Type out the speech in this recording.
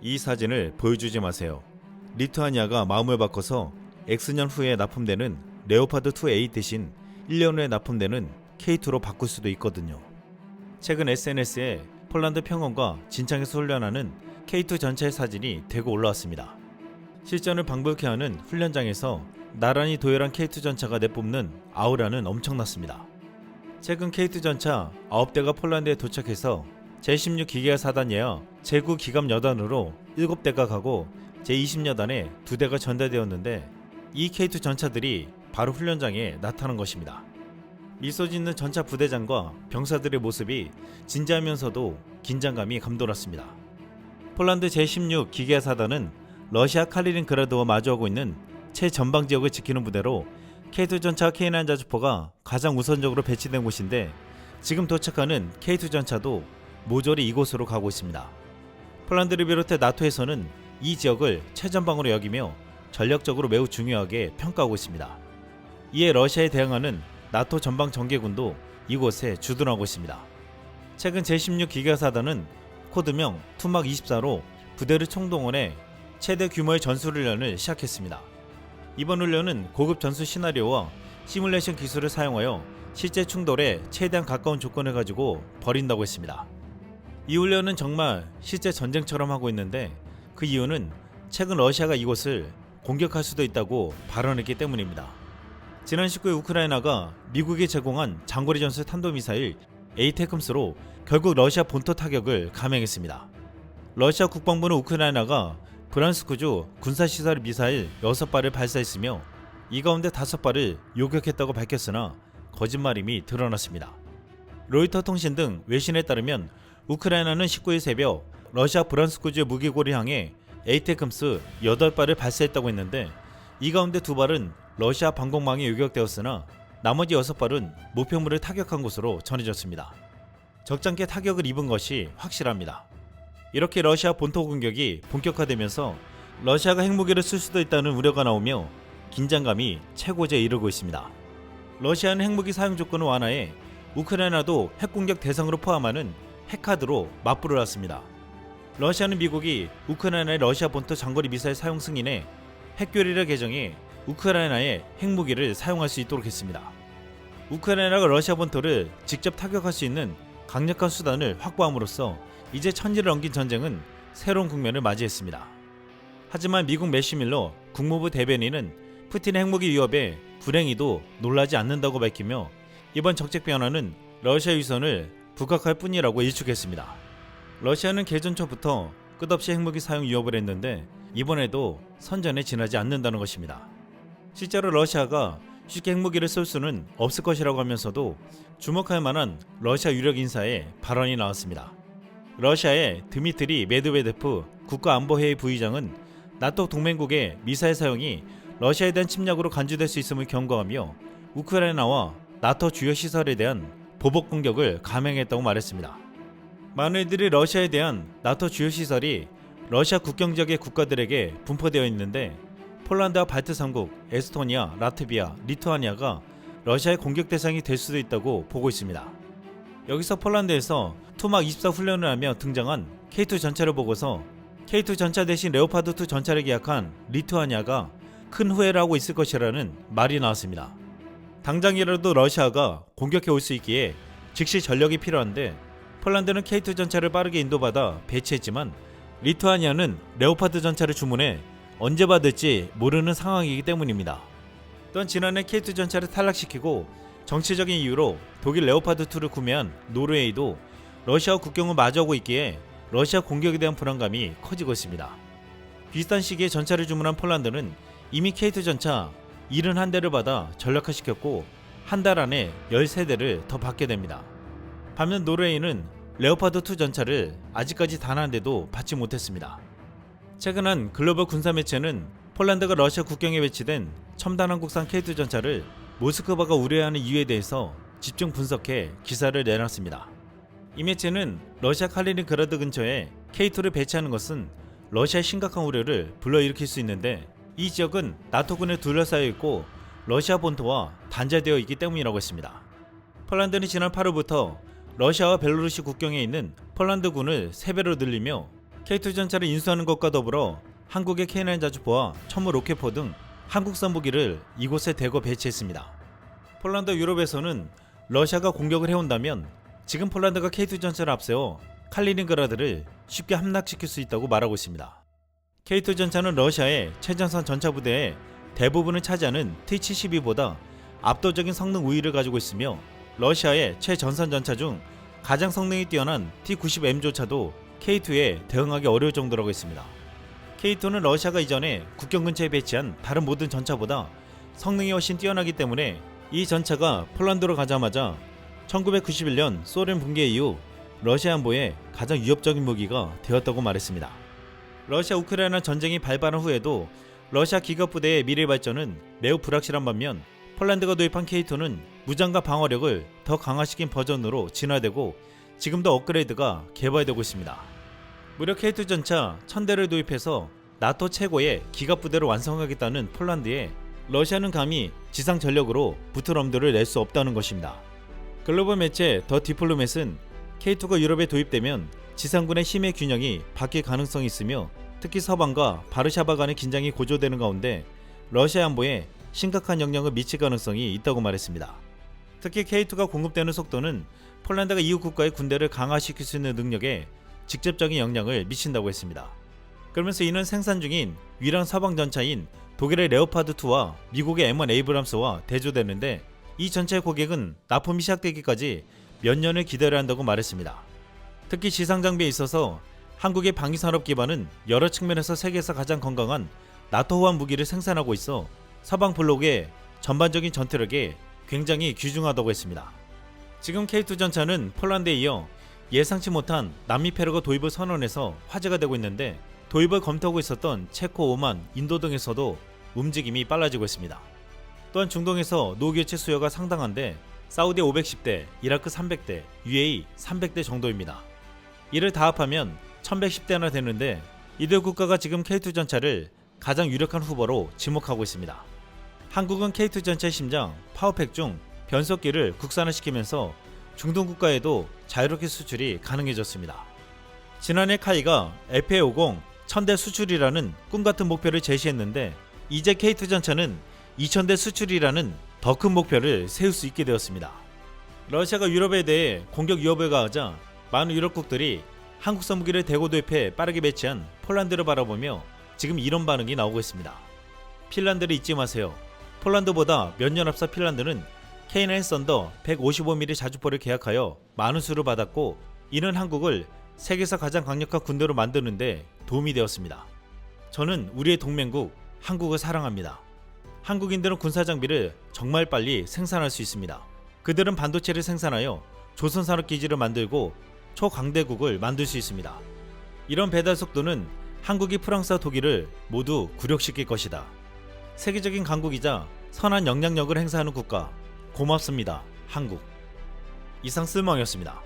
이 사진을 보여주지 마세요. 리투아니아가 마음을 바꿔서 X년 후에 납품되는 레오파드2A 대신 1년 후에 납품되는 K2로 바꿀 수도 있거든요. 최근 SNS에 폴란드 평원과 진창에서 훈련하는 K2 전차의 사진이 대거 올라왔습니다. 실전을 방불케 하는 훈련장에서 나란히 도열한 K2 전차가 내뿜는 아우라는 엄청났습니다. 최근 K2 전차 9대가 폴란드에 도착해서 제16 기계화 사단이야 제9 기갑 여단으로 7대가 가고 제20여단에 2대가 전달되었는데 이 K2 전차들이 바로 훈련장에 나타난 것입니다. 미소 짓는 전차 부대장과 병사들의 모습이 진지하면서도 긴장감이 감돌았습니다. 폴란드 제16 기계화 사단은 러시아 칼리닝그라드와 마주하고 있는 최전방 지역을 지키는 부대로 K2 전차 K9 자주포가 가장 우선적으로 배치된 곳인데 지금 도착하는 K2 전차도 모조리 이곳으로 가고 있습니다. 폴란드를 비롯해 나토에서는 이 지역을 최전방으로 여기며 전략적으로 매우 중요하게 평가하고 있습니다. 이에 러시아에 대항하는 나토 전방 전개군도 이곳에 주둔하고 있습니다. 최근 제16 기계사단은 코드명 투막 24로 부대를 총동원해 최대 규모의 전술훈련을 시작했습니다. 이번 훈련은 고급 전술 시나리오와 시뮬레이션 기술을 사용하여 실제 충돌에 최대한 가까운 조건을 가지고 벌인다고 했습니다. 이 훈련은 정말 실제 전쟁처럼 하고 있는데 그 이유는 최근 러시아가 이곳을 공격할 수도 있다고 발언했기 때문입니다. 지난 19일 우크라이나가 미국이 제공한 장거리 전술 탄도미사일 에이테크스로 결국 러시아 본토 타격을 감행했습니다. 러시아 국방부는 우크라이나가 브란스크주 군사시설 미사일 6발을 발사했으며 이 가운데 5발을 요격했다고 밝혔으나 거짓말임이 드러났습니다. 로이터 통신 등 외신에 따르면 우크라이나는 19일 새벽 러시아 브란스크주 무기고를 향해 에이테크스 8발을 발사했다고 했는데 이 가운데 2발은 러시아 방공망에 요격되었으나 나머지 6발은 목표물을 타격한 것으로 전해졌습니다. 적잖게 타격을 입은 것이 확실합니다. 이렇게 러시아 본토 공격이 본격화되면서 러시아가 핵무기를 쓸 수도 있다는 우려가 나오며 긴장감이 최고조에 이르고 있습니다. 러시아는 핵무기 사용 조건을 완화해 우크라이나도 핵공격 대상으로 포함하는 핵카드로 맞불을 놨습니다. 러시아는 미국이 우크라이나의 러시아 본토 장거리 미사일 사용 승인에 핵교리를 개정해 우크라이나에 핵무기를 사용할 수 있도록 했습니다. 우크라이나가 러시아 본토를 직접 타격할 수 있는 강력한 수단을 확보함으로써 이제 천지를 넘긴 전쟁은 새로운 국면을 맞이했습니다. 하지만 미국 매시밀러 국무부 대변인은 푸틴의 핵무기 위협에 불행히도 놀라지 않는다고 밝히며 이번 정책 변화는 러시아 위선을 부각할 뿐이라고 일축했습니다. 러시아는 개전 초부터 끝없이 핵무기 사용 위협을 했는데 이번에도 선전에 지나지 않는다는 것입니다. 실제로 러시아가 쉽게 핵무기를 쏠 수는 없을 것이라고 하면서도 주목할 만한 러시아 유력 인사의 발언이 나왔습니다. 러시아의 드미트리 메드베데프 국가안보회의 부의장은 나토 동맹국의 미사일 사용이 러시아에 대한 침략으로 간주될 수 있음을 경고하며 우크라이나와 나토 주요 시설에 대한 보복 공격을 감행했다고 말했습니다. 많은 이들이 러시아에 대한 나토 주요 시설이 러시아 국경 지역의 국가들에게 분포되어 있는데 폴란드와 발트 3국, 에스토니아, 라트비아, 리투아니아가 러시아의 공격 대상이 될 수도 있다고 보고 있습니다. 여기서 폴란드에서 투막 24 훈련을 하며 등장한 K2 전차를 보고서 K2 전차 대신 레오파드2 전차를 계약한 리투아니아가 큰 후회를 하고 있을 것이라는 말이 나왔습니다. 당장이라도 러시아가 공격해 올 수 있기에 즉시 전력이 필요한데 폴란드는 K2 전차를 빠르게 인도받아 배치했지만 리투아니아는 레오파드 전차를 주문해 언제 받을지 모르는 상황이기 때문입니다. 또한 지난해 K2 전차를 탈락시키고 정치적인 이유로 독일 레오파드2를 구매한 노르웨이도 러시아와 국경을 마주하고 있기에 러시아 공격에 대한 불안감이 커지고 있습니다. 비슷한 시기에 전차를 주문한 폴란드는 이미 K2 전차 71대를 받아 전력화시켰고 한 달 안에 13대를 더 받게 됩니다. 반면 노르웨이는 레오파드2 전차를 아직까지 단 한 대도 받지 못했습니다. 최근 한 글로벌 군사 매체는 폴란드가 러시아 국경에 배치된 첨단 한국산 K2 전차를 모스크바가 우려하는 이유에 대해서 집중 분석해 기사를 내놨습니다. 이 매체는 러시아 칼리닝그라드 근처에 K2를 배치하는 것은 러시아의 심각한 우려를 불러일으킬 수 있는데 이 지역은 나토군에 둘러싸여 있고 러시아 본토와 단절되어 있기 때문이라고 했습니다. 폴란드는 지난 8월부터 러시아와 벨로루시 국경에 있는 폴란드군을 3배로 늘리며 K2 전차를 인수하는 것과 더불어 한국의 K9 자주포와 천무 로켓포 등 한국산 무기를 이곳에 대거 배치했습니다. 폴란드 유럽에서는 러시아가 공격을 해온다면 지금 폴란드가 K2 전차를 앞세워 칼리닝그라드를 쉽게 함락시킬 수 있다고 말하고 있습니다. K2 전차는 러시아의 최전선 전차 부대의 대부분을 차지하는 T-72보다 압도적인 성능 우위를 가지고 있으며 러시아의 최전선 전차 중 가장 성능이 뛰어난 T-90M조차도 K2에 대응하기 어려울 정도라고 했습니다. K2는 러시아가 이전에 국경 근처에 배치한 다른 모든 전차보다 성능이 훨씬 뛰어나기 때문에 이 전차가 폴란드로 가자마자 1991년 소련 붕괴 이후 러시아 안보에 가장 위협적인 무기가 되었다고 말했습니다. 러시아 우크라이나 전쟁이 발발한 후에도 러시아 기갑부대의 미래 발전은 매우 불확실한 반면 폴란드가 도입한 K2는 무장과 방어력을 더 강화시킨 버전으로 진화되고 지금도 업그레이드가 개발되고 있습니다. 무려 K2 전차 1000대를 도입해서 나토 최고의 기갑부대를 완성하겠다는 폴란드에 러시아는 감히 지상 전력으로 붙을 엄두를 낼 수 없다는 것입니다. 글로벌 매체 더 디플로맷은 K2가 유럽에 도입되면 지상군의 힘의 균형이 바뀔 가능성이 있으며 특히 서방과 바르샤바 간의 긴장이 고조되는 가운데 러시아 안보에 심각한 영향을 미칠 가능성이 있다고 말했습니다. 특히 K2가 공급되는 속도는 폴란드가 이웃 국가의 군대를 강화시킬 수 있는 능력에 직접적인 영향을 미친다고 했습니다. 그러면서 이는 생산 중인 위랑 서방 전차인 독일의 레오파드2와 미국의 M1 에이브람스와 대조되는데 이 전차의 고객은 납품이 시작되기까지 몇 년을 기다려야 한다고 말했습니다. 특히 지상 장비에 있어서 한국의 방위산업 기반은 여러 측면에서 세계에서 가장 건강한 나토 호환 무기를 생산하고 있어 서방 블록의 전반적인 전투력에 굉장히 귀중하다고 했습니다. 지금 K2 전차는 폴란드에 이어 예상치 못한 남미 페루가 도입을 선언해서 화제가 되고 있는데 도입을 검토하고 있었던 체코, 오만, 인도 등에서도 움직임이 빨라지고 있습니다. 또한 중동에서 노교체 수요가 상당한데 사우디 510대, 이라크 300대, UAE 300대 정도입니다. 이를 다 합하면 1110대나 되는데 이들 국가가 지금 K2 전차를 가장 유력한 후보로 지목하고 있습니다. 한국은 K2 전차의 심장, 파워팩 중 변속기를 국산화시키면서 중동 국가에도 자유롭게 수출이 가능해졌습니다. 지난해 카이가 FA50 1000대 수출이라는 꿈같은 목표를 제시했는데 이제 K2 전차는 2000대 수출이라는 더 큰 목표를 세울 수 있게 되었습니다. 러시아가 유럽에 대해 공격 위협을 가하자 많은 유럽국들이 한국산 무기를 대거 도입해 빠르게 배치한 폴란드를 바라보며 지금 이런 반응이 나오고 있습니다. 핀란드를 잊지 마세요. 폴란드보다 몇 년 앞서 핀란드는 K9 썬더 155mm 자주포를 계약하여 많은 수를 받았고 이는 한국을 세계에서 가장 강력한 군대로 만드는데 도움이 되었습니다. 저는 우리의 동맹국 한국을 사랑합니다. 한국인들은 군사장비를 정말 빨리 생산할 수 있습니다. 그들은 반도체를 생산하여 조선산업기지를 만들고 초강대국을 만들 수 있습니다. 이런 배달 속도는 한국이 프랑스와 독일을 모두 굴욕시킬 것이다. 세계적인 강국이자 선한 영향력을 행사하는 국가 고맙습니다. 한국. 이상 쓸멍이었습니다.